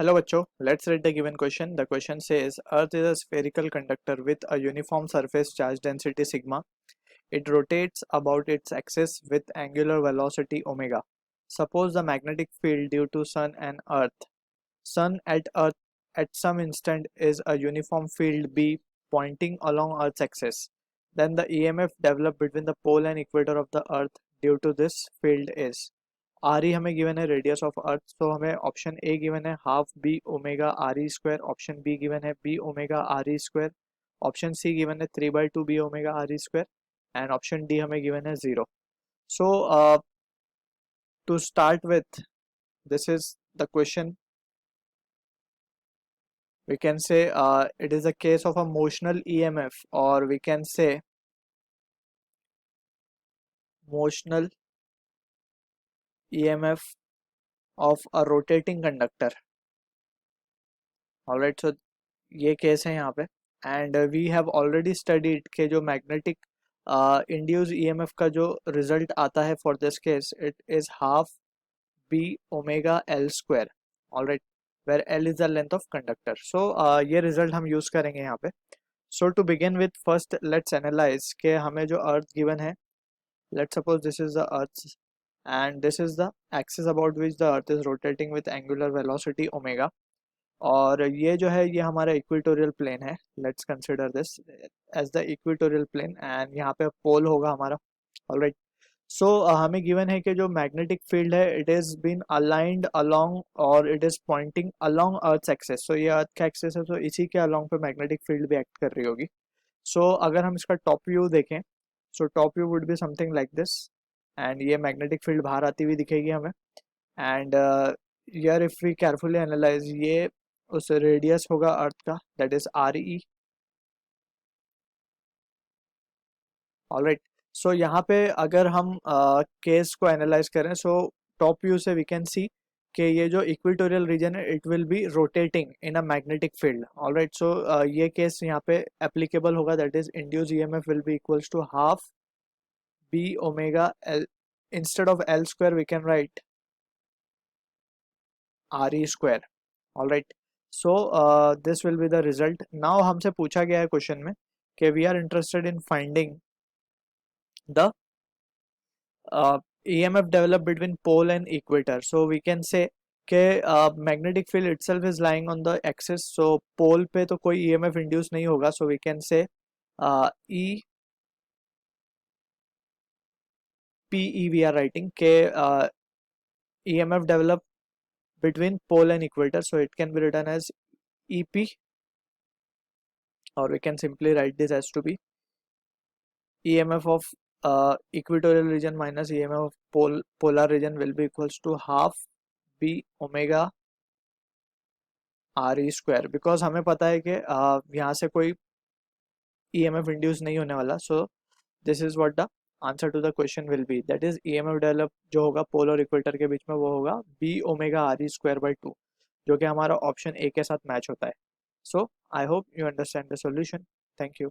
Hello bachcho, let's read the given question. The question says Earth is a spherical conductor with a uniform surface charge density sigma. It rotates about its axis with angular velocity omega. Suppose the magnetic field due to Sun and Earth at some instant is a uniform field B pointing along Earth's axis. Then the EMF developed between the pole and equator of the Earth due to this field is R E हमें given है radius of earth, तो हमें option A given है half B omega R E square, option B given है B omega R E square, option C given है 3/2 B omega R E square and option D हमें given है 0. So to start with this is the question. We can say it is a case of a motional EMF, or we can say motional EMF of a rotating conductor. Alright, so ये case है यहाँ पे and we have already studied के जो magnetic induce EMF का जो result आता है for this case it is half B omega L square. Alright, where L is the length of conductor. So ये रिजल्ट हम यूज करेंगे यहाँ पे. So to begin with first let's analyse के हमें जो अर्थ गिवन है, let's suppose this is the earth and this is the axis about which the earth is rotating with angular velocity omega. और ये जो है ये हमारा इक्वेटोरियल प्लेन है. Let's consider this as the equatorial plane and यहाँ पे पोल होगा हमारा. ऑलराइट, सो हमें गिवन है कि जो मैग्नेटिक फील्ड है it is been aligned along और it is pointing along earth axis. So ये अर्थ का एक्सिस है, तो इसी के अलोंग पे मैग्नेटिक फील्ड भी एक्ट कर रही होगी. सो अगर हम इसका टॉप व्यू देखें, सो top view would be something like this and ये मैग्नेटिक फील्ड बाहर आती हुई दिखेगी हमें. एंड यार इफ वी केयरफुली एनालाइज, ये उस रेडियस होगा अर्थ का, that is R E. Alright, so यहाँ पे अगर हम केस को एनालाइज करें, सो टॉप व्यू से वी कैन सी कि ये जो इक्वेटोरियल रीजन है it will be rotating in a magnetic field. Alright, so ये केस यहाँ पे एप्लीकेबल होगा, that is induce EMF will be equals to half B omega L. Instead of L square we can write R E square. Alright, so this will be the result. Now हमसे पूछा गया है question में कि we are interested in finding the EMF developed between pole and equator. So we can say कि magnetic field itself is lying on the axis. So pole पे तो कोई EMF induce नहीं होगा. So we can say EPE we are writing के EMF developed between pole and equator. So it can be written as EP, or we can simply write this as to be EMF of equatorial region minus EMF of polar region will be equals to half B omega are E square. Because हमें पता है कि यहाँ से कोई EMF induce नहीं होने वाला. So this is what the answer to the question will be, that is EMF develop जो होगा पोल और इक्वेटर के बीच में वो होगा B omega R E square by 2, जो कि हमारा ऑप्शन ए के साथ मैच होता है. So I hope you understand the solution. Thank you.